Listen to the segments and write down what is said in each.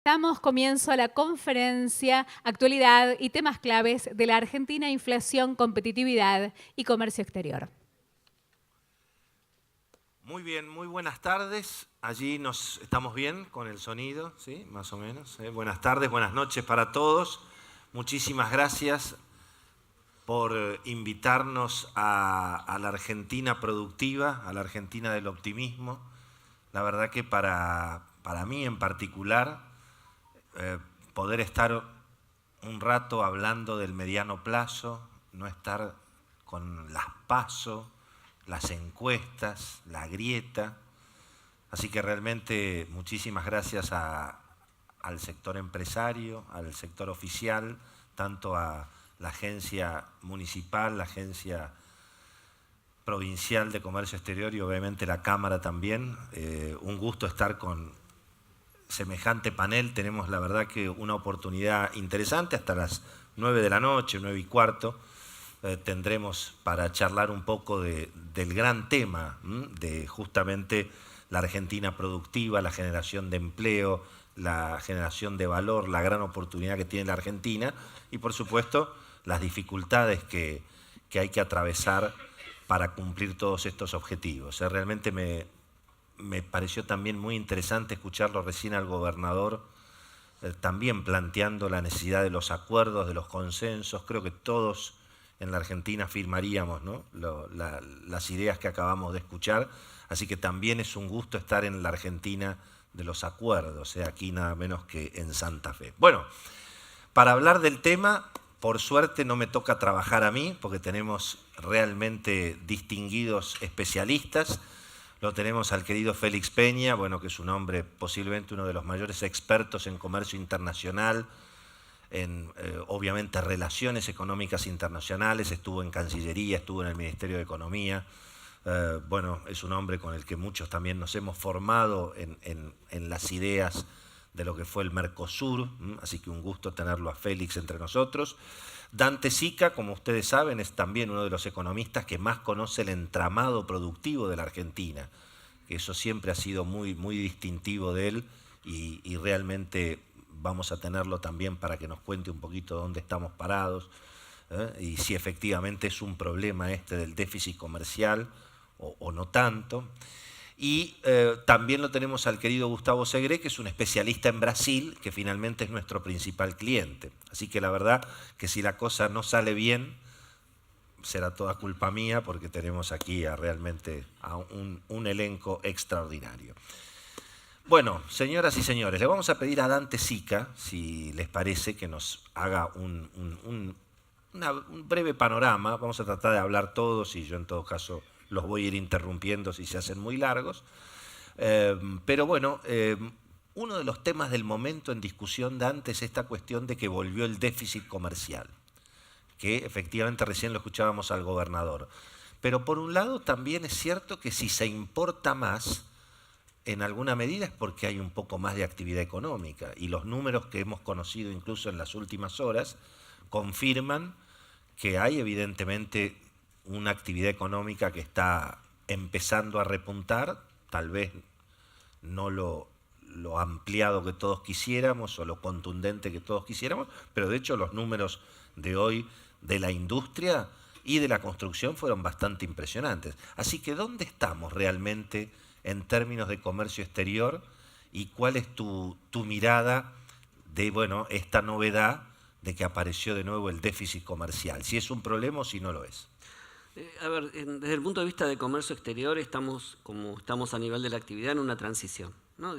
Damos comienzo a la conferencia Actualidad y temas claves de la Argentina, inflación, competitividad y comercio exterior. Muy bien, muy buenas tardes. Allí nos estamos bien con el sonido, ¿sí? Más o menos. Buenas tardes, buenas noches para todos. Muchísimas gracias por invitarnos a la Argentina productiva, a la Argentina del optimismo. La verdad que para mí en particular, poder estar un rato hablando del mediano plazo, no estar con las PASO, las encuestas, la grieta. Así que realmente muchísimas gracias al sector empresario, al sector oficial, tanto a la agencia municipal, la agencia provincial de comercio exterior y obviamente la Cámara también. Un gusto estar con semejante panel. Tenemos la verdad que una oportunidad interesante hasta las 9 de la noche, 9 y cuarto. Tendremos para charlar un poco del gran tema de justamente la Argentina productiva, la generación de empleo, la generación de valor, la gran oportunidad que tiene la Argentina y por supuesto las dificultades que hay que atravesar para cumplir todos estos objetivos. Realmente me pareció también muy interesante escucharlo recién al gobernador también planteando la necesidad de los acuerdos, de los consensos. Creo que todos en la Argentina firmaríamos, ¿no? las ideas que acabamos de escuchar, así que también es un gusto estar en la Argentina de los acuerdos, aquí nada menos que en Santa Fe. Bueno, para hablar del tema, por suerte no me toca trabajar a mí, porque tenemos realmente distinguidos especialistas. Lo tenemos al querido Félix Peña, bueno, que es un hombre posiblemente uno de los mayores expertos en comercio internacional, en obviamente relaciones económicas internacionales, estuvo en Cancillería, estuvo en el Ministerio de Economía. Bueno, es un hombre con el que muchos también nos hemos formado en las ideas de lo que fue el Mercosur, así que un gusto tenerlo a Félix entre nosotros. Dante Sica, como ustedes saben, es también uno de los economistas que más conoce el entramado productivo de la Argentina, que eso siempre ha sido muy, muy distintivo de él y realmente vamos a tenerlo también para que nos cuente un poquito dónde estamos parados y si efectivamente es un problema este del déficit comercial o no tanto. Y también lo tenemos al querido Gustavo Segre, que es un especialista en Brasil, que finalmente es nuestro principal cliente. Así que la verdad que si la cosa no sale bien, será toda culpa mía, porque tenemos aquí realmente a un elenco extraordinario. Bueno, señoras y señores, le vamos a pedir a Dante Sica, si les parece, que nos haga un breve panorama. Vamos a tratar de hablar todos y yo en todo caso los voy a ir interrumpiendo si se hacen muy largos. Pero bueno, uno de los temas del momento en discusión, Dante, es esta cuestión de que volvió el déficit comercial, que efectivamente recién lo escuchábamos al gobernador. Pero por un lado también es cierto que si se importa más, en alguna medida es porque hay un poco más de actividad económica y los números que hemos conocido incluso en las últimas horas confirman que hay evidentemente una actividad económica que está empezando a repuntar, tal vez no lo ampliado que todos quisiéramos o lo contundente que todos quisiéramos, pero de hecho los números de hoy de la industria y de la construcción fueron bastante impresionantes. Así que ¿dónde estamos realmente en términos de comercio exterior y cuál es tu mirada de esta novedad de que apareció de nuevo el déficit comercial? Si es un problema o si no lo es. A ver, desde el punto de vista de comercio exterior como estamos a nivel de la actividad, en una transición, ¿no?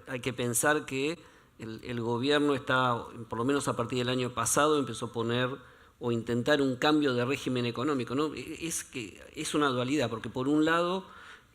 Hay que pensar que el gobierno está, por lo menos a partir del año pasado, empezó a poner o intentar un cambio de régimen económico, ¿no? Es una dualidad, porque por un lado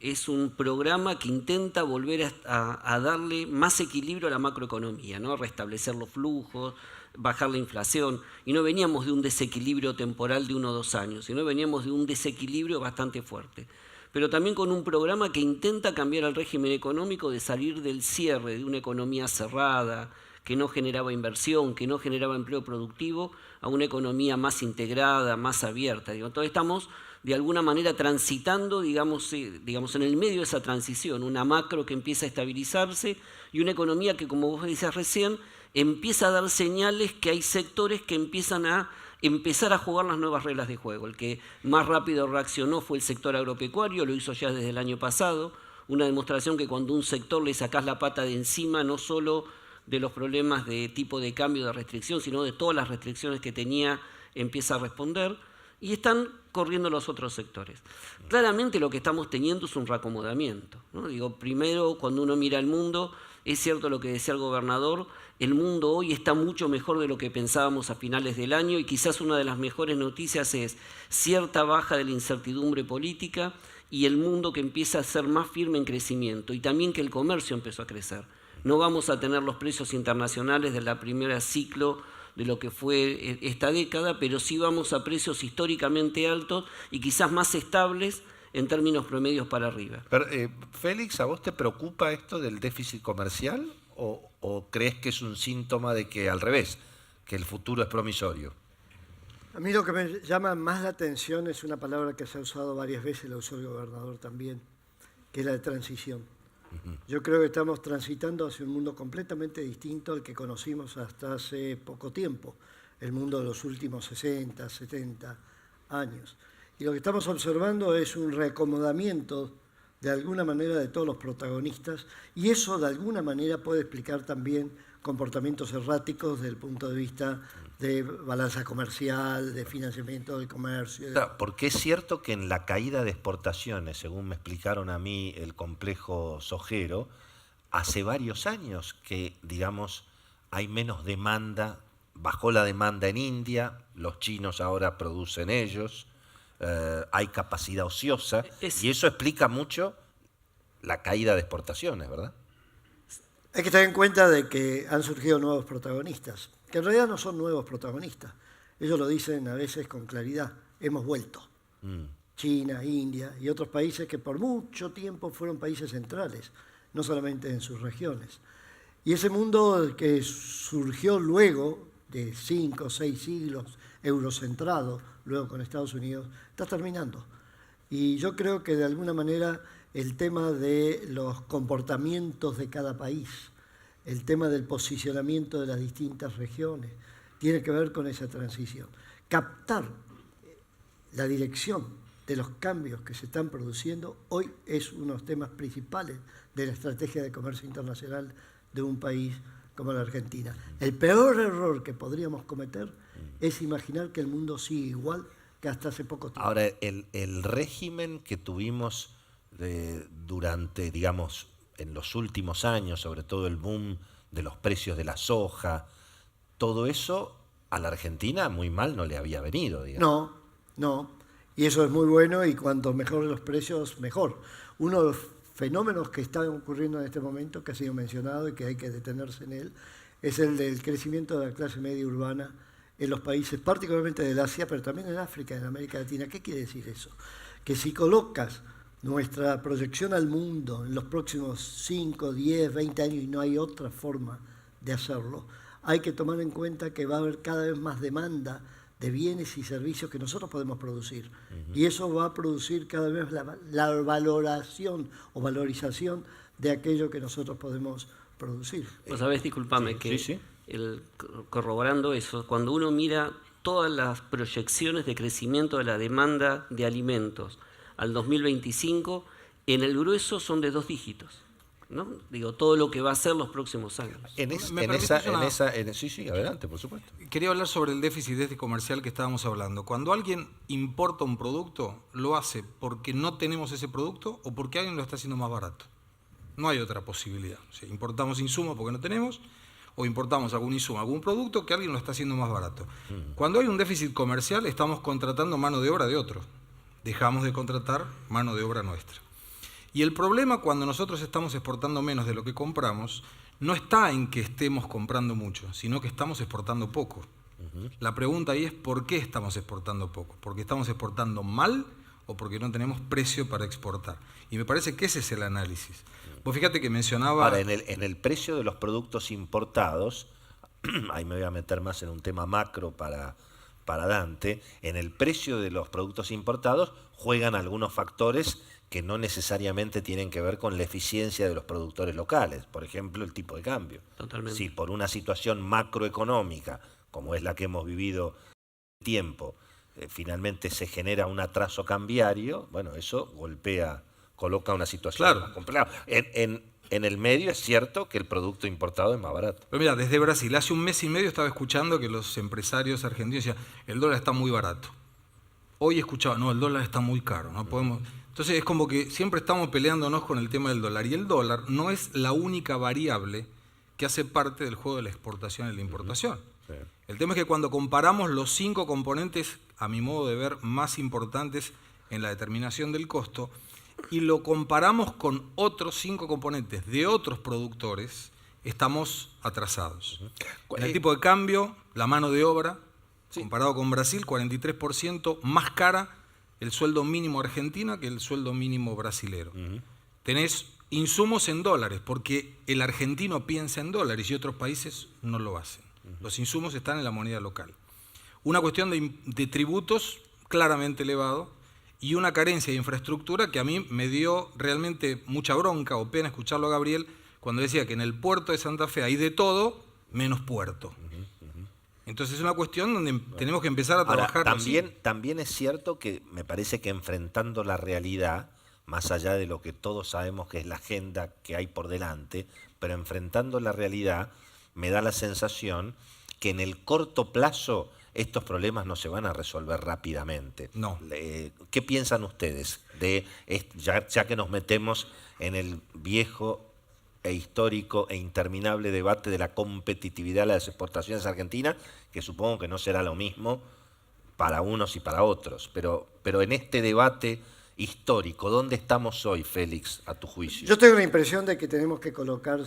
es un programa que intenta volver a darle más equilibrio a la macroeconomía, ¿no? Restablecer los flujos, bajar la inflación, y no veníamos de un desequilibrio temporal de 1 o 2 años, sino veníamos de un desequilibrio bastante fuerte. Pero también con un programa que intenta cambiar el régimen económico, de salir del cierre de una economía cerrada, que no generaba inversión, que no generaba empleo productivo, a una economía más integrada, más abierta. Entonces estamos de alguna manera transitando, digamos, en el medio de esa transición, una macro que empieza a estabilizarse y una economía que, como vos decías recién, empieza a dar señales que hay sectores que empiezan a empezar a jugar las nuevas reglas de juego. El que más rápido reaccionó fue el sector agropecuario, lo hizo ya desde el año pasado, una demostración que cuando a un sector le sacás la pata de encima, no solo de los problemas de tipo de cambio de restricción, sino de todas las restricciones que tenía, empieza a responder, y están corriendo los otros sectores. Claramente lo que estamos teniendo es un reacomodamiento, ¿no? Digo, primero, cuando uno mira el mundo, es cierto lo que decía el gobernador, el mundo hoy está mucho mejor de lo que pensábamos a finales del año, y quizás una de las mejores noticias es cierta baja de la incertidumbre política y el mundo que empieza a ser más firme en crecimiento, y también que el comercio empezó a crecer. No vamos a tener los precios internacionales de la primera ciclo de lo que fue esta década, pero sí vamos a precios históricamente altos y quizás más estables en términos promedios para arriba. Pero, Félix, ¿a vos te preocupa esto del déficit comercial o crees que es un síntoma de que al revés, que el futuro es promisorio? A mí lo que me llama más la atención es una palabra que se ha usado varias veces, la usó el gobernador también, que es la de transición. Yo creo que estamos transitando hacia un mundo completamente distinto al que conocimos hasta hace poco tiempo, el mundo de los últimos 60, 70 años. Y lo que estamos observando es un reacomodamiento de alguna manera de todos los protagonistas, y eso de alguna manera puede explicar también comportamientos erráticos desde el punto de vista de balanza comercial, de financiamiento del comercio. Claro, porque es cierto que en la caída de exportaciones, según me explicaron a mí el complejo sojero, hace varios años que, digamos, hay menos demanda, bajó la demanda en India, los chinos ahora producen ellos, hay capacidad ociosa, y eso explica mucho la caída de exportaciones, ¿verdad? Hay que tener en cuenta de que han surgido nuevos protagonistas, que en realidad no son nuevos protagonistas. Ellos lo dicen a veces con claridad, hemos vuelto. China, India y otros países que por mucho tiempo fueron países centrales, no solamente en sus regiones. Y ese mundo que surgió luego de 5 o 6 siglos eurocentrado, luego con Estados Unidos, está terminando. Y yo creo que de alguna manera el tema de los comportamientos de cada país, el tema del posicionamiento de las distintas regiones, tiene que ver con esa transición. Captar la dirección de los cambios que se están produciendo hoy es uno de los temas principales de la estrategia de comercio internacional de un país como la Argentina. El peor error que podríamos cometer es imaginar que el mundo sigue igual que hasta hace poco tiempo. Ahora, el régimen que tuvimos durante, digamos, en los últimos años, sobre todo el boom de los precios de la soja, todo eso a la Argentina muy mal no le había venido, digamos. No. Y eso es muy bueno, y cuanto mejor los precios, mejor. Uno de los fenómenos que están ocurriendo en este momento, que ha sido mencionado y que hay que detenerse en él, es el del crecimiento de la clase media urbana en los países, particularmente del Asia, pero también en África, en América Latina. ¿Qué quiere decir eso? Que si colocas nuestra proyección al mundo en los próximos 5, 10, 20 años, y no hay otra forma de hacerlo, hay que tomar en cuenta que va a haber cada vez más demanda de bienes y servicios que nosotros podemos producir. Y eso va a producir cada vez la valoración o valorización de aquello que nosotros podemos producir. Vos sabés, discúlpame, corroborando eso, cuando uno mira todas las proyecciones de crecimiento de la demanda de alimentos al 2025, en el grueso son de 2 dígitos, ¿no? Digo, todo lo que va a ser los próximos años. Sí, adelante, por supuesto. Quería hablar sobre el déficit comercial que estábamos hablando. Cuando alguien importa un producto, lo hace porque no tenemos ese producto o porque alguien lo está haciendo más barato. No hay otra posibilidad. O sea, importamos insumos porque no tenemos, o importamos algún insumo, algún producto que alguien lo está haciendo más barato. Cuando hay un déficit comercial, estamos contratando mano de obra de otro. Dejamos de contratar mano de obra nuestra. Y el problema cuando nosotros estamos exportando menos de lo que compramos, no está en que estemos comprando mucho, sino que estamos exportando poco. La pregunta ahí es ¿por qué estamos exportando poco? ¿Porque estamos exportando mal o porque no tenemos precio para exportar? Y me parece que ese es el análisis. Vos fíjate que mencionaba... Ahora, en el precio de los productos importados, ahí me voy a meter más en un tema macro para para adelante, en el precio de los productos importados juegan algunos factores que no necesariamente tienen que ver con la eficiencia de los productores locales. Por ejemplo, el tipo de cambio. Totalmente. Si por una situación macroeconómica, como es la que hemos vivido tiempo, finalmente se genera un atraso cambiario, bueno, eso coloca una situación Claro. más compleja. En el medio es cierto que el producto importado es más barato. Pero mira, desde Brasil, hace un mes y medio estaba escuchando que los empresarios argentinos decían, el dólar está muy barato. Hoy escuchaba, no, el dólar está muy caro, no podemos... Entonces es como que siempre estamos peleándonos con el tema del dólar. Y el dólar no es la única variable que hace parte del juego de la exportación y la importación. Sí. El tema es que cuando comparamos los 5 componentes, a mi modo de ver, más importantes en la determinación del costo, y lo comparamos con otros 5 componentes de otros productores, estamos atrasados. En el tipo de cambio, la mano de obra, comparado con Brasil, 43% más cara el sueldo mínimo argentino que el sueldo mínimo brasilero. Tenés insumos en dólares, porque el argentino piensa en dólares y otros países no lo hacen. Los insumos están en la moneda local. Una cuestión de tributos claramente elevado y una carencia de infraestructura que a mí me dio realmente mucha bronca o pena escucharlo a Gabriel cuando decía que en el puerto de Santa Fe hay de todo menos puerto. Entonces es una cuestión donde tenemos que empezar a trabajar. Ahora, también es cierto que me parece que enfrentando la realidad, más allá de lo que todos sabemos que es la agenda que hay por delante, pero enfrentando la realidad, me da la sensación que en el corto plazo estos problemas no se van a resolver rápidamente. No. ¿Qué piensan ustedes ya que nos metemos en el viejo e histórico e interminable debate de la competitividad de las exportaciones argentinas, que supongo que no será lo mismo para unos y para otros, pero en este debate histórico, ¿dónde estamos hoy, Félix, a tu juicio? Yo tengo la impresión de que tenemos que colocar,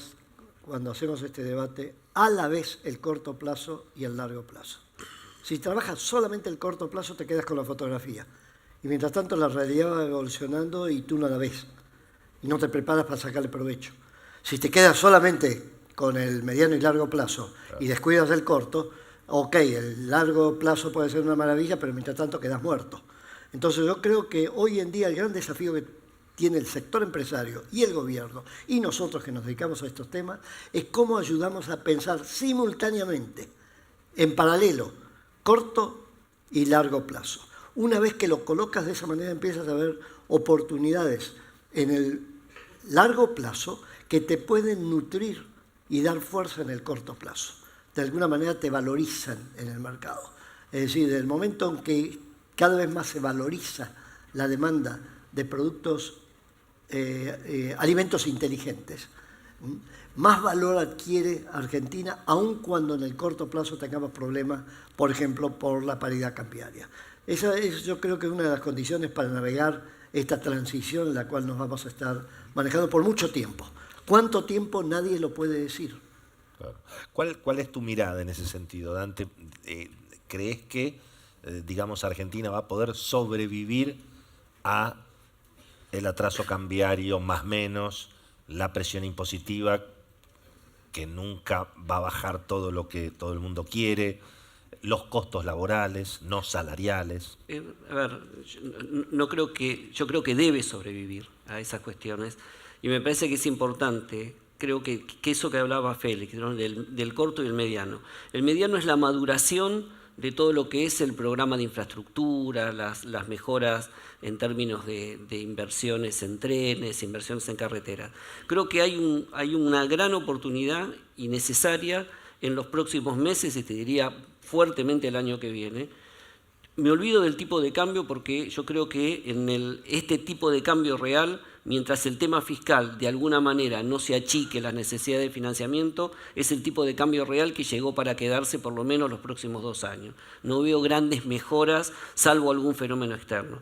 cuando hacemos este debate, a la vez el corto plazo y el largo plazo. Si trabajas solamente el corto plazo, te quedas con la fotografía. Y mientras tanto la realidad va evolucionando y tú no la ves. Y no te preparas para sacarle provecho. Si te quedas solamente con el mediano y largo plazo y descuidas el corto, ok, el largo plazo puede ser una maravilla, pero mientras tanto quedas muerto. Entonces yo creo que hoy en día el gran desafío que tiene el sector empresario y el gobierno, y nosotros que nos dedicamos a estos temas, es cómo ayudamos a pensar simultáneamente, en paralelo, corto y largo plazo. Una vez que lo colocas de esa manera, empiezas a ver oportunidades en el largo plazo que te pueden nutrir y dar fuerza en el corto plazo. De alguna manera te valorizan en el mercado. Es decir, desde el momento en que cada vez más se valoriza la demanda de productos, alimentos inteligentes, más valor adquiere Argentina, aun cuando en el corto plazo tengamos problemas, por ejemplo, por la paridad cambiaria. Esa es, yo creo que, una de las condiciones para navegar esta transición en la cual nos vamos a estar manejando por mucho tiempo. ¿Cuánto tiempo? Nadie lo puede decir. Claro. ¿Cuál es tu mirada en ese sentido, Dante? ¿Crees que, digamos, Argentina va a poder sobrevivir a el atraso cambiario más menos, la presión impositiva que nunca va a bajar todo lo que todo el mundo quiere, los costos laborales, no salariales? A ver, yo creo que debe sobrevivir a esas cuestiones y me parece que es importante, creo que eso que hablaba Félix, ¿no? del corto y el mediano. El mediano es la maduración de todo lo que es el programa de infraestructura, las mejoras en términos de inversiones en trenes, inversiones en carreteras. Creo que hay una gran oportunidad y necesaria en los próximos meses, y te diría fuertemente el año que viene. Me olvido del tipo de cambio porque yo creo que en este tipo de cambio real, mientras el tema fiscal de alguna manera no se achique las necesidades de financiamiento, es el tipo de cambio real que llegó para quedarse por lo menos los próximos 2 años. No veo grandes mejoras, salvo algún fenómeno externo.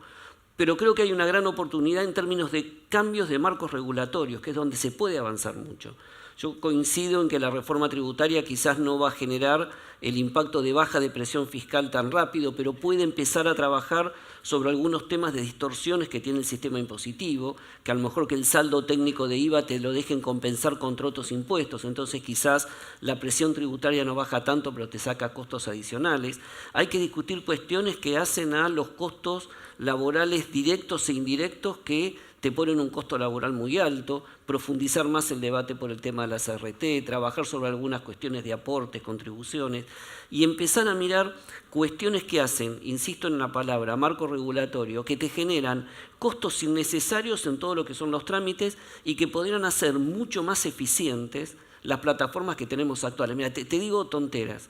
pero creo que hay una gran oportunidad en términos de cambios de marcos regulatorios, que es donde se puede avanzar mucho. Yo coincido en que la reforma tributaria quizás no va a generar el impacto de baja de presión fiscal tan rápido, pero puede empezar a trabajar sobre algunos temas de distorsiones que tiene el sistema impositivo, que a lo mejor que el saldo técnico de IVA te lo dejen compensar contra otros impuestos, entonces quizás la presión tributaria no baja tanto, pero te saca costos adicionales. Hay que discutir cuestiones que hacen a los costos laborales directos e indirectos que te ponen un costo laboral muy alto, profundizar más el debate por el tema de la CRT, trabajar sobre algunas cuestiones de aportes, contribuciones, y empezar a mirar cuestiones que hacen, insisto en la palabra, marco regulatorio, que te generan costos innecesarios en todo lo que son los trámites y que podrían hacer mucho más eficientes las plataformas que tenemos actuales. Mira, te digo tonteras.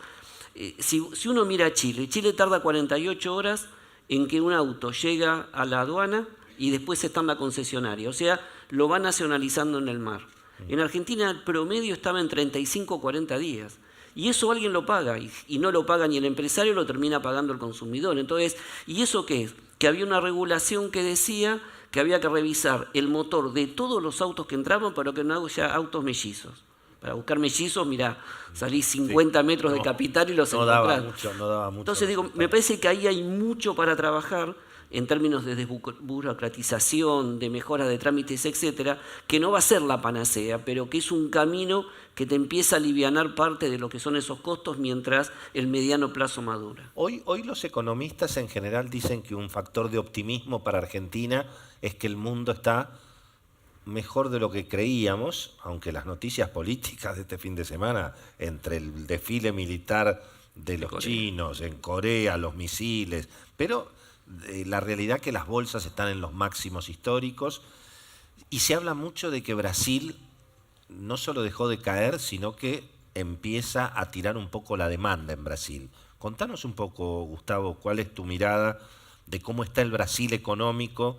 Si uno mira a Chile, Chile tarda 48 horas en que un auto llega a la aduana y después está en la concesionaria, o sea, lo va nacionalizando en el mar. En Argentina el promedio estaba en 35 o 40 días, y eso alguien lo paga, y no lo paga ni el empresario, lo termina pagando el consumidor. Entonces, ¿y eso qué es? Que había una regulación que decía que había que revisar el motor de todos los autos que entraban para que no haya autos mellizos. Para buscar mellizos, mirá, salís 50 metros de Capital y los encontrás. No daba mucho. Entonces digo, me parece que ahí hay mucho para trabajar en términos de desburocratización, de mejora de trámites, etcétera, que no va a ser la panacea, pero que es un camino que te empieza a alivianar parte de lo que son esos costos mientras el mediano plazo madura. Hoy los economistas en general dicen que un factor de optimismo para Argentina es que el mundo está mejor de lo que creíamos, aunque las noticias políticas de este fin de semana, entre el desfile militar de los chinos, en Corea, los misiles, pero la realidad es que las bolsas están en los máximos históricos y se habla mucho de que Brasil no solo dejó de caer, sino que empieza a tirar un poco la demanda en Brasil. Contanos un poco, Gustavo, cuál es tu mirada de cómo está el Brasil económico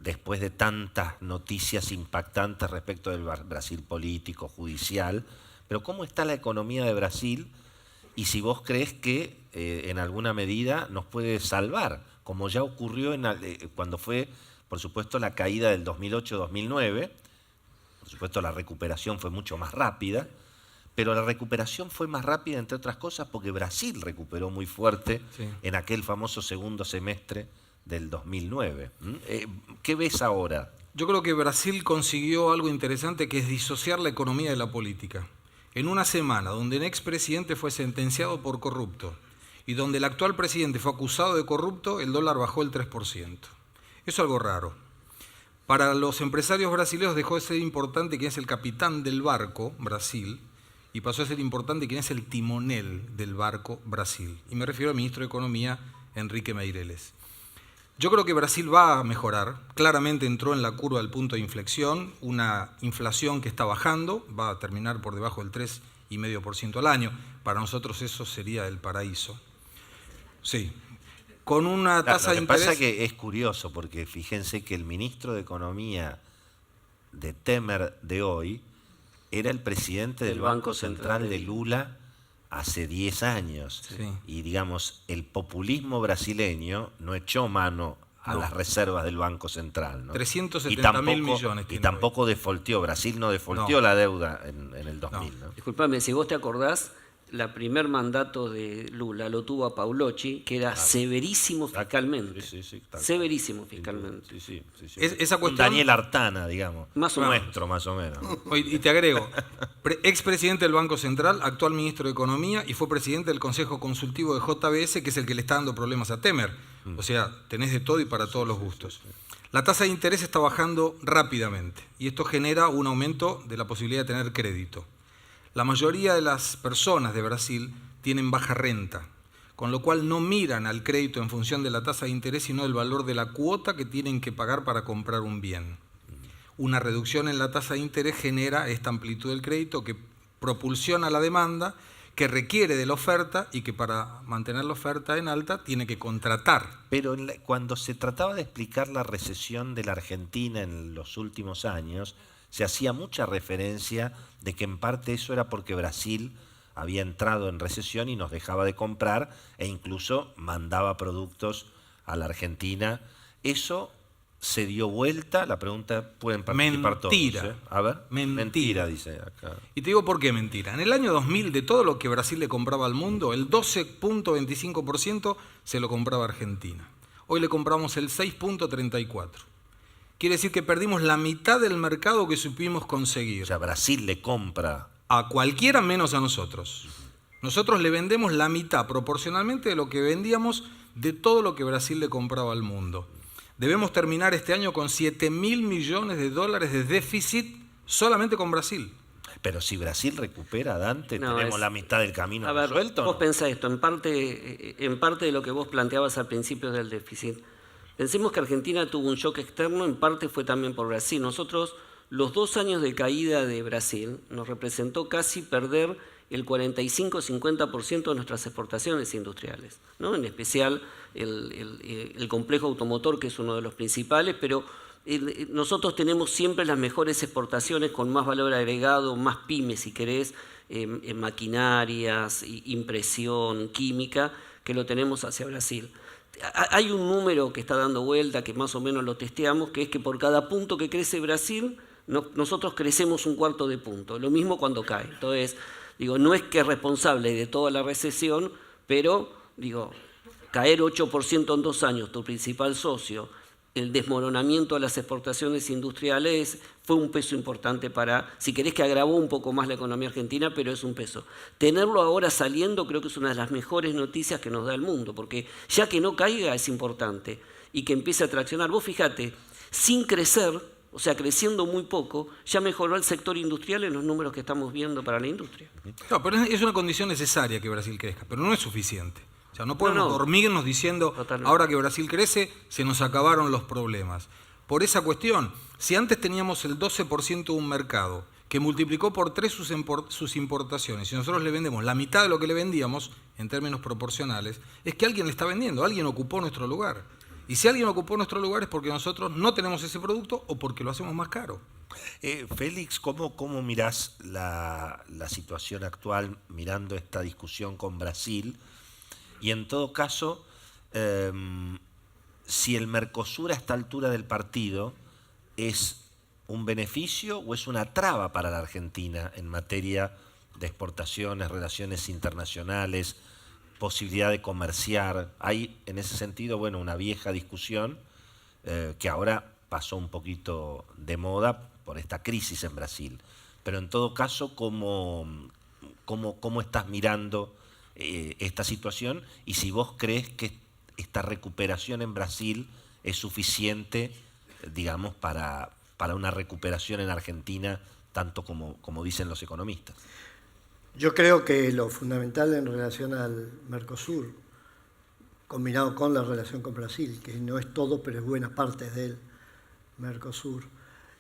después de tantas noticias impactantes respecto del Brasil político, judicial, pero cómo está la economía de Brasil y si vos crees que en alguna medida nos puede salvar, como ya ocurrió cuando fue, por supuesto, la caída del 2008-2009, por supuesto la recuperación fue mucho más rápida, pero la recuperación fue más rápida, entre otras cosas, porque Brasil recuperó muy fuerte en aquel famoso segundo semestre del 2009. ¿Qué ves ahora? Yo creo que Brasil consiguió algo interesante, que es disociar la economía de la política. En una semana donde un expresidente fue sentenciado por corrupto y donde el actual presidente fue acusado de corrupto, el dólar bajó el 3%. Eso es algo raro. Para los empresarios brasileños dejó de ser importante quién es el capitán del barco, Brasil, y pasó a ser importante quién es el timonel del barco, Brasil. Y me refiero al ministro de Economía, Henrique Meirelles. Yo creo que Brasil va a mejorar, claramente entró en la curva del punto de inflexión, una inflación que está bajando, va a terminar por debajo del 3,5% al año, para nosotros eso sería el paraíso. Sí, con una tasa de interés... Lo que pasa que es curioso, porque fíjense que el ministro de Economía de Temer de hoy era el presidente del Banco Central de Lula hace 10 años. Sí. Y digamos, el populismo brasileño no echó mano a las reservas del Banco Central, ¿no? 370.000 millones. Y tampoco defaulteó, Brasil no defaulteó la deuda en el 2000. ¿No? Disculpame, si vos te acordás, la primer mandato de Lula lo tuvo a Paulucci, que era severísimo fiscalmente. Severísimo fiscalmente. Esa cuestión, Daniel Artana, digamos. Más o menos. Nuestro, más o menos. Y te agrego, expresidente del Banco Central, actual ministro de Economía y fue presidente del Consejo Consultivo de JBS, que es el que le está dando problemas a Temer. O sea, tenés de todo y para todos los gustos. La tasa de interés está bajando rápidamente y esto genera un aumento de la posibilidad de tener crédito. La mayoría de las personas de Brasil tienen baja renta, con lo cual no miran al crédito en función de la tasa de interés, sino del valor de la cuota que tienen que pagar para comprar un bien. Una reducción en la tasa de interés genera esta amplitud del crédito que propulsiona la demanda, que requiere de la oferta y que para mantener la oferta en alta tiene que contratar. Pero cuando se trataba de explicar la recesión de la Argentina en los últimos años, se hacía mucha referencia de que en parte eso era porque Brasil había entrado en recesión y nos dejaba de comprar e incluso mandaba productos a la Argentina eso se dio vuelta. La pregunta, pueden participar Mentira. todos. A ver. Mentira. Dice acá. Y te digo por qué mentira. En el año 2000, de todo lo que Brasil le compraba al mundo, el 12.25% se lo compraba Argentina. Hoy le compramos el 6.34%. Quiere decir que perdimos la mitad del mercado que supimos conseguir. O sea, Brasil le compra. A cualquiera menos a nosotros. Nosotros le vendemos la mitad proporcionalmente de lo que vendíamos de todo lo que Brasil le compraba al mundo. Debemos terminar este año con 7.000 millones de dólares de déficit solamente con Brasil. Pero si Brasil recupera, Dante, No, tenemos la mitad del camino A ver, resuelto. vos ¿no? pensá esto, en parte de lo que vos planteabas al principio del déficit. Pensemos que Argentina tuvo un shock externo, en parte fue también por Brasil. Nosotros, los 2 años de caída de Brasil, nos representó casi perder el 45-50% de nuestras exportaciones industriales, ¿no? En especial el complejo automotor, que es uno de los principales, pero nosotros tenemos siempre las mejores exportaciones con más valor agregado, más pymes, si querés, en maquinarias, impresión, química, que lo tenemos hacia Brasil. Hay un número que está dando vuelta, que más o menos lo testeamos, que es que por cada punto que crece Brasil, nosotros crecemos 1/4 de punto. Lo mismo cuando cae. Entonces, digo, no es que es responsable de toda la recesión, pero, digo, caer 8% en 2 años, tu principal socio, el desmoronamiento de las exportaciones industriales fue un peso importante para, si querés, que agravó un poco más la economía argentina, pero es un peso. Tenerlo ahora saliendo creo que es una de las mejores noticias que nos da el mundo, porque ya que no caiga es importante y que empiece a traccionar. Vos fíjate, sin crecer, o sea, creciendo muy poco, ya mejoró el sector industrial en los números que estamos viendo para la industria. No, pero es una condición necesaria que Brasil crezca, pero no es suficiente. O sea, no podemos dormirnos diciendo, Totalmente. ahora que Brasil crece, se nos acabaron los problemas. Por esa cuestión, si antes teníamos el 12% de un mercado que multiplicó por 3 sus importaciones y nosotros le vendemos la mitad de lo que le vendíamos, en términos proporcionales, es que alguien le está vendiendo, alguien ocupó nuestro lugar. Y si alguien ocupó nuestro lugar es porque nosotros no tenemos ese producto o porque lo hacemos más caro. Félix, ¿cómo mirás la situación actual mirando esta discusión con Brasil? Y en todo caso, si el Mercosur a esta altura del partido es un beneficio o es una traba para la Argentina en materia de exportaciones, relaciones internacionales, posibilidad de comerciar. Hay en ese sentido, bueno, una vieja discusión que ahora pasó un poquito de moda por esta crisis en Brasil. Pero en todo caso, ¿cómo estás mirando esta situación? Y si vos crees que esta recuperación en Brasil es suficiente, digamos, para una recuperación en Argentina, tanto como dicen los economistas. Yo creo que lo fundamental en relación al Mercosur, combinado con la relación con Brasil, que no es todo, pero es buena parte del Mercosur,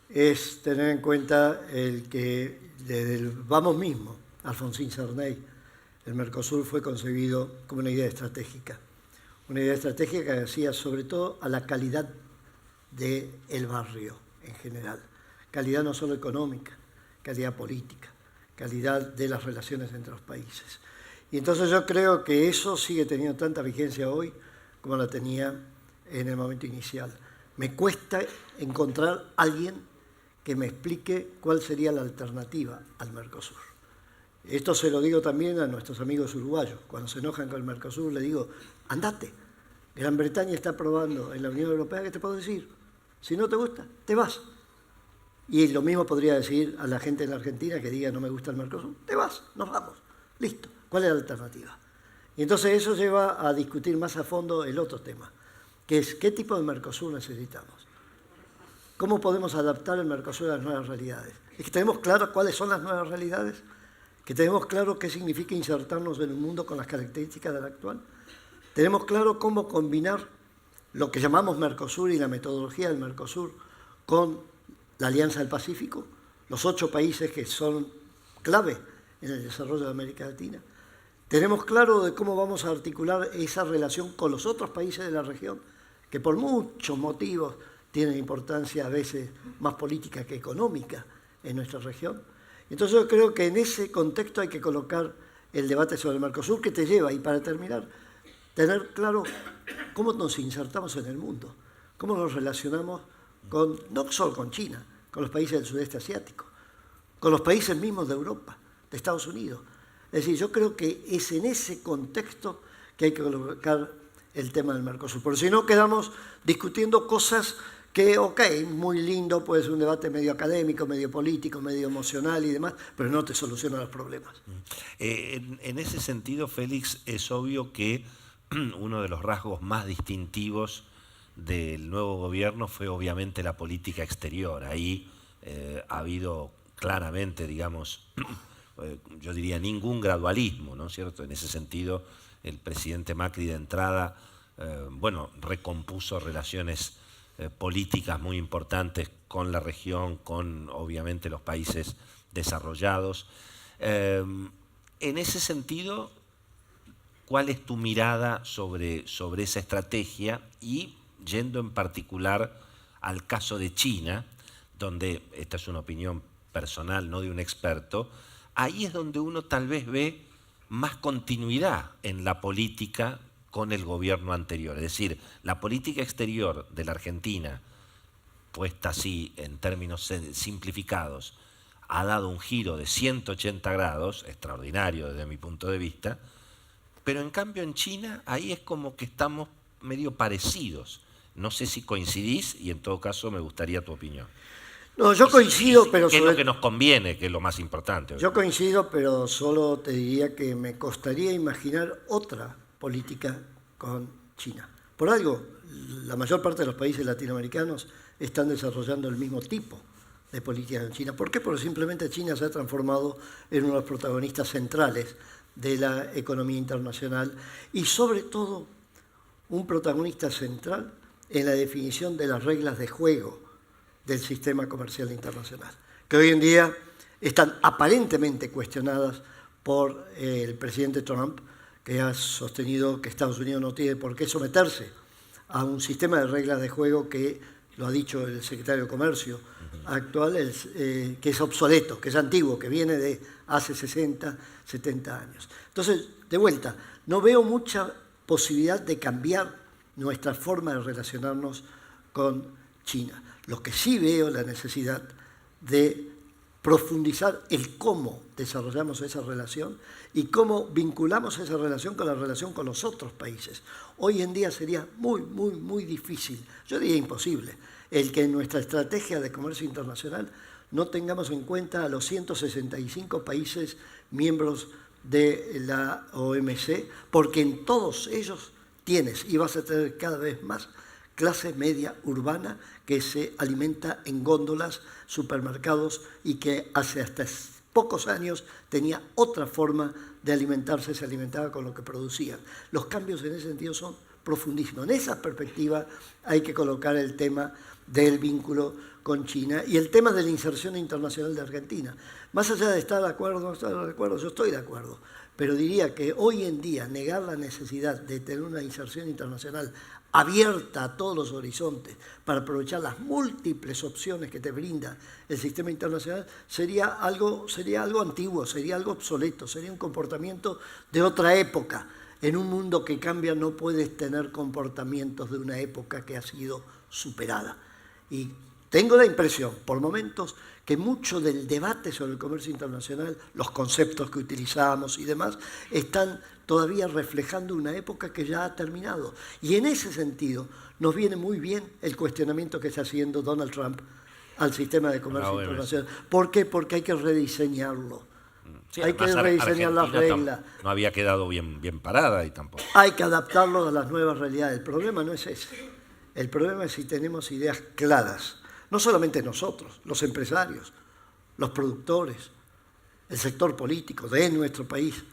es tener en cuenta el que desde el vamos mismo, Alfonsín Cerney, el Mercosur fue concebido como una idea estratégica que hacía sobre todo a la calidad del barrio en general, calidad no solo económica, calidad política, calidad de las relaciones entre los países. Y entonces yo creo que eso sigue teniendo tanta vigencia hoy como la tenía en el momento inicial. Me cuesta encontrar a alguien que me explique cuál sería la alternativa al Mercosur. Esto se lo digo también a nuestros amigos uruguayos. Cuando se enojan con el Mercosur, le digo, andate. Gran Bretaña está aprobando en la Unión Europea, ¿qué te puedo decir? Si no te gusta, te vas. Y lo mismo podría decir a la gente en la Argentina que diga no me gusta el Mercosur, te vas, nos vamos, listo. ¿Cuál es la alternativa? Y entonces eso lleva a discutir más a fondo el otro tema, que es qué tipo de Mercosur necesitamos. ¿Cómo podemos adaptar el Mercosur a las nuevas realidades? Es que tenemos claro cuáles son las nuevas realidades, que tenemos claro qué significa insertarnos en un mundo con las características del actual. Tenemos claro cómo combinar lo que llamamos Mercosur y la metodología del Mercosur con la Alianza del Pacífico, los 8 países que son clave en el desarrollo de América Latina. Tenemos claro de cómo vamos a articular esa relación con los otros países de la región, que por muchos motivos tienen importancia a veces más política que económica en nuestra región. Entonces yo creo que en ese contexto hay que colocar el debate sobre el Mercosur, que te lleva, y para terminar, tener claro cómo nos insertamos en el mundo. cómo nos relacionamos con, no solo con China, con los países del sudeste asiático, con los países mismos de Europa, de Estados Unidos. Es decir, yo creo que es en ese contexto que hay que colocar el tema del Mercosur. Porque si no, quedamos discutiendo cosas que, ok, muy lindo, puede ser un debate medio académico, medio político, medio emocional y demás, pero no te soluciona los problemas. En ese sentido, Félix, es obvio que uno de los rasgos más distintivos del nuevo gobierno fue obviamente la política exterior. Ahí ha habido claramente, digamos, yo diría ningún gradualismo, ¿no es cierto? En ese sentido, el presidente Macri de entrada, recompuso relaciones políticas muy importantes con la región, con obviamente los países desarrollados. En ese sentido, ¿cuál es tu mirada sobre esa estrategia? Y yendo en particular al caso de China, donde, esta es una opinión personal, no de un experto, ahí es donde uno tal vez ve más continuidad en la política con el gobierno anterior. Es decir, la política exterior de la Argentina, puesta así en términos simplificados, ha dado un giro de 180 grados, extraordinario desde mi punto de vista, pero en cambio en China ahí es como que estamos medio parecidos. No sé si coincidís y en todo caso me gustaría tu opinión. No, yo coincido, pero... ¿Qué es lo que nos conviene, que es lo más importante? Yo coincido, pero solo te diría que me costaría imaginar otra política con China. Por algo, la mayor parte de los países latinoamericanos están desarrollando el mismo tipo de política en China. ¿Por qué? Porque simplemente China se ha transformado en uno de los protagonistas centrales de la economía internacional y sobre todo un protagonista central en la definición de las reglas de juego del sistema comercial internacional, que hoy en día están aparentemente cuestionadas por el presidente Trump, que ha sostenido que Estados Unidos no tiene por qué someterse a un sistema de reglas de juego que, lo ha dicho el secretario de Comercio actual, que es obsoleto, que es antiguo, que viene de hace 60, 70 años. Entonces, de vuelta, no veo mucha posibilidad de cambiar nuestra forma de relacionarnos con China. Lo que sí veo la necesidad de profundizar el cómo desarrollamos esa relación y cómo vinculamos esa relación con la relación con los otros países. Hoy en día sería muy difícil, yo diría imposible, el que en nuestra estrategia de comercio internacional no tengamos en cuenta a los 165 países miembros de la OMC, porque en todos ellos tienes y vas a tener cada vez más clase media urbana que se alimenta en góndolas, supermercados y que hace hasta pocos años tenía otra forma de alimentarse, se alimentaba con lo que producían. Los cambios en ese sentido son profundísimos. En esa perspectiva hay que colocar el tema del vínculo con China y el tema de la inserción internacional de Argentina. Más allá de estar de acuerdo o no estar de acuerdo, yo estoy de acuerdo, pero diría que hoy en día negar la necesidad de tener una inserción internacional abierta a todos los horizontes para aprovechar las múltiples opciones que te brinda el sistema internacional sería algo antiguo, sería algo obsoleto, sería un comportamiento de otra época. En un mundo que cambia no puedes tener comportamientos de una época que ha sido superada. Y tengo la impresión, por momentos, que mucho del debate sobre el comercio internacional, los conceptos que utilizamos y demás, están todavía reflejando una época que ya ha terminado. Y en ese sentido nos viene muy bien el cuestionamiento que está haciendo Donald Trump al sistema de comercio internacional. ¿Por qué? Porque hay que rediseñarlo. Sí, hay que rediseñar las reglas. No había quedado bien parada y tampoco. Hay que adaptarlo a las nuevas realidades. El problema no es ese. El problema es si tenemos ideas claras. No solamente nosotros, los empresarios, los productores, el sector político de nuestro país,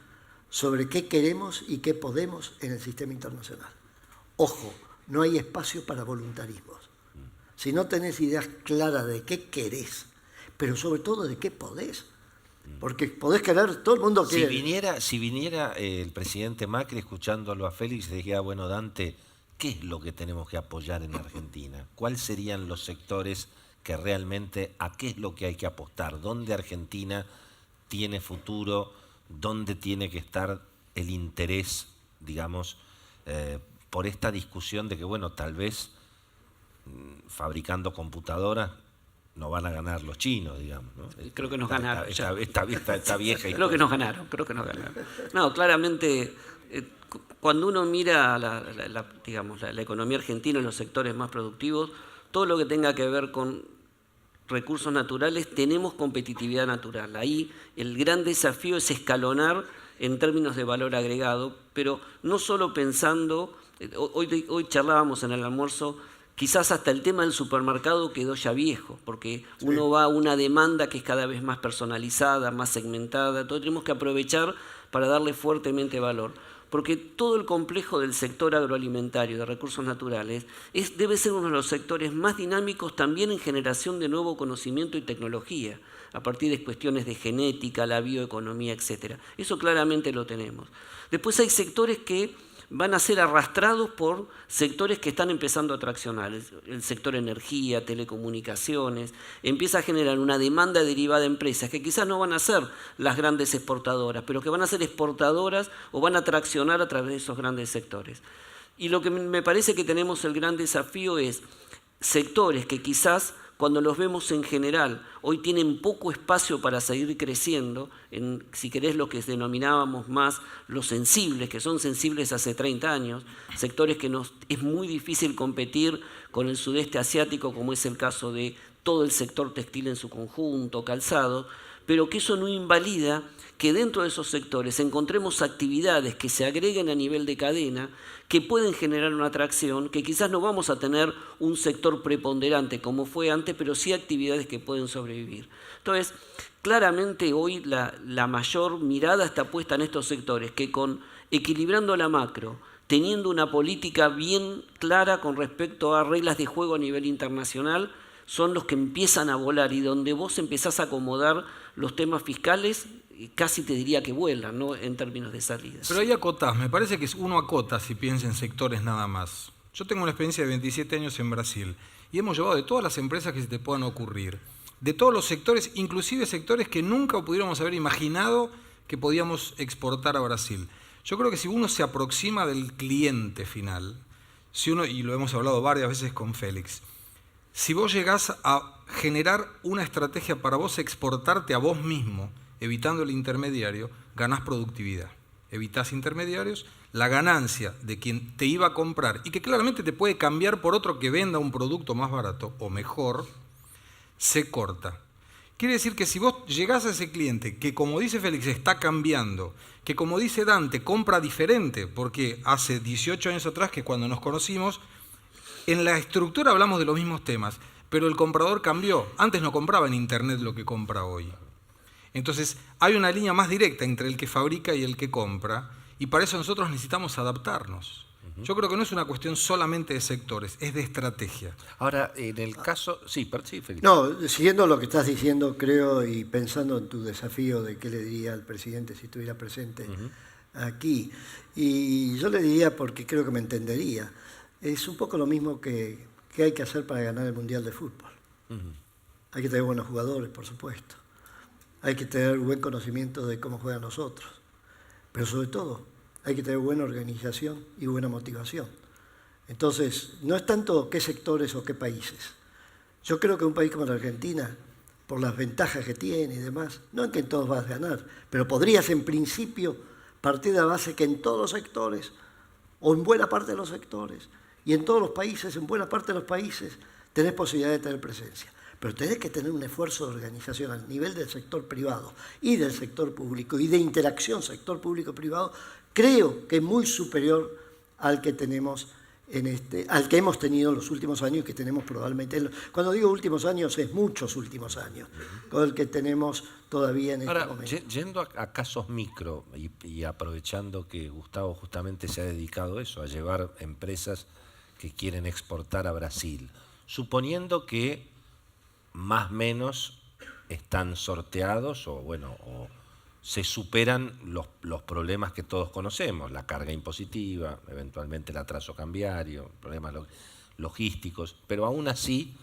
sobre qué queremos y qué podemos en el sistema internacional. Ojo, no hay espacio para voluntarismos. Si no tenés ideas claras de qué querés, pero sobre todo de qué podés, porque podés querer, todo el mundo quiere. Si viniera el presidente Macri escuchándolo a Félix y dijera, bueno, Dante, ¿qué es lo que tenemos que apoyar en Argentina? ¿Cuáles serían los sectores que realmente, a qué es lo que hay que apostar? ¿Dónde Argentina tiene futuro? ¿Dónde tiene que estar el interés, digamos, por esta discusión de que, bueno, tal vez fabricando computadoras, no van a ganar los chinos, digamos, ¿no? Creo que nos ganaron. Esta vieja Creo que nos ganaron. No, claramente, cuando uno mira la economía argentina en los sectores más productivos, todo lo que tenga que ver con recursos naturales, tenemos competitividad natural. Ahí el gran desafío es escalonar en términos de valor agregado, pero no solo pensando, hoy charlábamos en el almuerzo, quizás hasta el tema del supermercado quedó ya viejo, porque uno va a una demanda que es cada vez más personalizada, más segmentada, entonces tenemos que aprovechar para darle fuertemente valor. Porque todo el complejo del sector agroalimentario de recursos naturales debe ser uno de los sectores más dinámicos también en generación de nuevo conocimiento y tecnología, a partir de cuestiones de genética, la bioeconomía, etc. Eso claramente lo tenemos. Después hay sectores que van a ser arrastrados por sectores que están empezando a traccionar. El sector energía, telecomunicaciones, empieza a generar una demanda derivada de empresas que quizás no van a ser las grandes exportadoras, pero que van a ser exportadoras o van a traccionar a través de esos grandes sectores. Y lo que me parece que tenemos el gran desafío es sectores que quizás, cuando los vemos en general, hoy tienen poco espacio para seguir creciendo, en, si querés, lo que denominábamos más los sensibles, que son sensibles hace 30 años, sectores que es muy difícil competir con el sudeste asiático, como es el caso de todo el sector textil en su conjunto, calzado, pero que eso no invalida que dentro de esos sectores encontremos actividades que se agreguen a nivel de cadena, que pueden generar una atracción, que quizás no vamos a tener un sector preponderante como fue antes, pero sí actividades que pueden sobrevivir. Entonces, claramente hoy la mayor mirada está puesta en estos sectores, que equilibrando la macro, teniendo una política bien clara con respecto a reglas de juego a nivel internacional, son los que empiezan a volar y donde vos empezás a acomodar los temas fiscales, casi te diría que vuelan, ¿no?, en términos de salidas. Pero ahí acotás, me parece que uno acota si piensa en sectores nada más. Yo tengo una experiencia de 27 años en Brasil y hemos llevado de todas las empresas que se te puedan ocurrir, de todos los sectores, inclusive sectores que nunca pudiéramos haber imaginado que podíamos exportar a Brasil. Yo creo que si uno se aproxima del cliente final, y lo hemos hablado varias veces con Félix, si vos llegás a generar una estrategia para vos exportarte a vos mismo, evitando el intermediario, ganás productividad. Evitás intermediarios, la ganancia de quien te iba a comprar y que claramente te puede cambiar por otro que venda un producto más barato o mejor, se corta. Quiere decir que si vos llegás a ese cliente que, como dice Félix, está cambiando, que como dice Dante, compra diferente, porque hace 18 años atrás que cuando nos conocimos, en la estructura hablamos de los mismos temas, pero el comprador cambió. Antes no compraba en Internet lo que compra hoy. Entonces, hay una línea más directa entre el que fabrica y el que compra, y para eso nosotros necesitamos adaptarnos. Yo creo que no es una cuestión solamente de sectores, es de estrategia. Ahora, en el caso... Sí, Felipe. No, siguiendo lo que estás diciendo, creo, y pensando en tu desafío de qué le diría al presidente si estuviera presente aquí, y yo le diría, porque creo que me entendería, es un poco lo mismo que hay que hacer para ganar el Mundial de Fútbol. Hay que tener buenos jugadores, por supuesto. Hay que tener buen conocimiento de cómo juegan los otros. Pero sobre todo, hay que tener buena organización y buena motivación. Entonces, no es tanto qué sectores o qué países. Yo creo que un país como la Argentina, por las ventajas que tiene y demás, no es que en todos vas a ganar, pero podrías en principio partir de la base que en todos los sectores, o en buena parte de los sectores, y en todos los países, en buena parte de los países, tenés posibilidad de tener presencia. Pero tenés que tener un esfuerzo de organización al nivel del sector privado y del sector público y de interacción sector público-privado, creo que es muy superior al que tenemos al que hemos tenido en los últimos años y que tenemos probablemente. Cuando digo últimos años, es muchos últimos años, con el que tenemos todavía en este momento. Yendo a casos micro y aprovechando que Gustavo justamente se ha dedicado a eso, a llevar empresas que quieren exportar a Brasil, suponiendo que más o menos están sorteados o se superan los problemas que todos conocemos, la carga impositiva, eventualmente el atraso cambiario, problemas logísticos, pero aún así,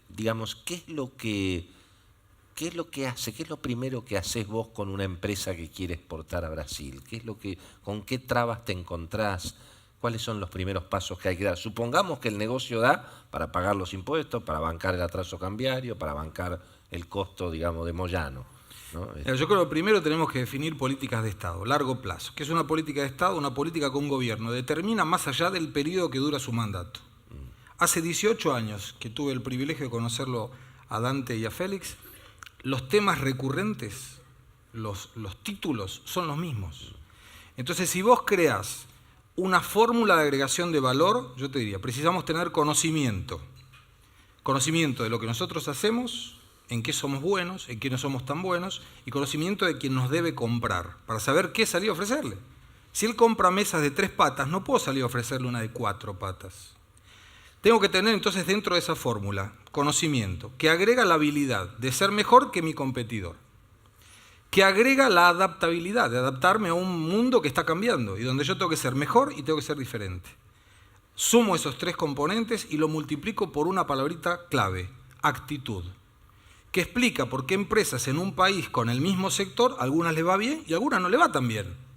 digamos, ¿qué es lo que hace? ¿Qué es lo primero que haces vos con una empresa que quiere exportar a Brasil? ¿Con qué trabas te encontrás? ¿Cuáles son los primeros pasos que hay que dar? Supongamos que el negocio da para pagar los impuestos, para bancar el atraso cambiario, para bancar el costo, digamos, de Moyano, ¿no? Yo creo que primero tenemos que definir políticas de Estado, largo plazo. ¿Qué es una política de Estado? Una política que un gobierno determina más allá del periodo que dura su mandato. Hace 18 años que tuve el privilegio de conocerlo a Dante y a Félix, los temas recurrentes, los títulos, son los mismos. Entonces, si vos creás una fórmula de agregación de valor, yo te diría, precisamos tener conocimiento. Conocimiento de lo que nosotros hacemos, en qué somos buenos, en qué no somos tan buenos, y conocimiento de quién nos debe comprar, para saber qué salir a ofrecerle. Si él compra mesas de 3 patas, no puedo salir a ofrecerle una de 4 patas. Tengo que tener entonces dentro de esa fórmula conocimiento, que agrega la habilidad de ser mejor que mi competidor, que agrega la adaptabilidad, de adaptarme a un mundo que está cambiando y donde yo tengo que ser mejor y tengo que ser diferente. Sumo esos 3 componentes y lo multiplico por una palabrita clave, actitud, que explica por qué empresas en un país con el mismo sector, a algunas les va bien y a algunas no les va tan bien.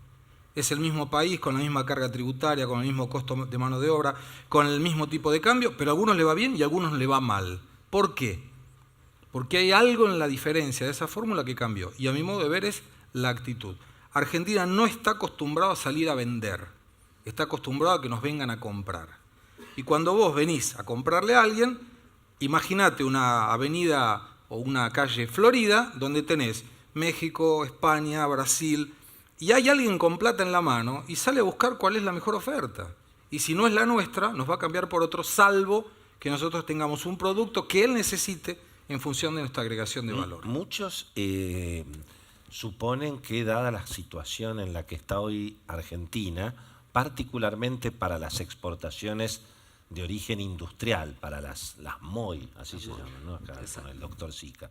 Es el mismo país, con la misma carga tributaria, con el mismo costo de mano de obra, con el mismo tipo de cambio, pero a algunos les va bien y a algunos les va mal. ¿Por qué? Porque hay algo en la diferencia de esa fórmula que cambió. Y a mi modo de ver es la actitud. Argentina no está acostumbrado a salir a vender. Está acostumbrado a que nos vengan a comprar. Y cuando vos venís a comprarle a alguien, imagínate una avenida o una calle Florida donde tenés México, España, Brasil, y hay alguien con plata en la mano y sale a buscar cuál es la mejor oferta. Y si no es la nuestra, nos va a cambiar por otro, salvo que nosotros tengamos un producto que él necesite en función de nuestra agregación de valor. Muchos suponen que, dada la situación en la que está hoy Argentina, particularmente para las exportaciones de origen industrial, para las MOI, así se llaman, ¿no? Acá con el doctor Sica,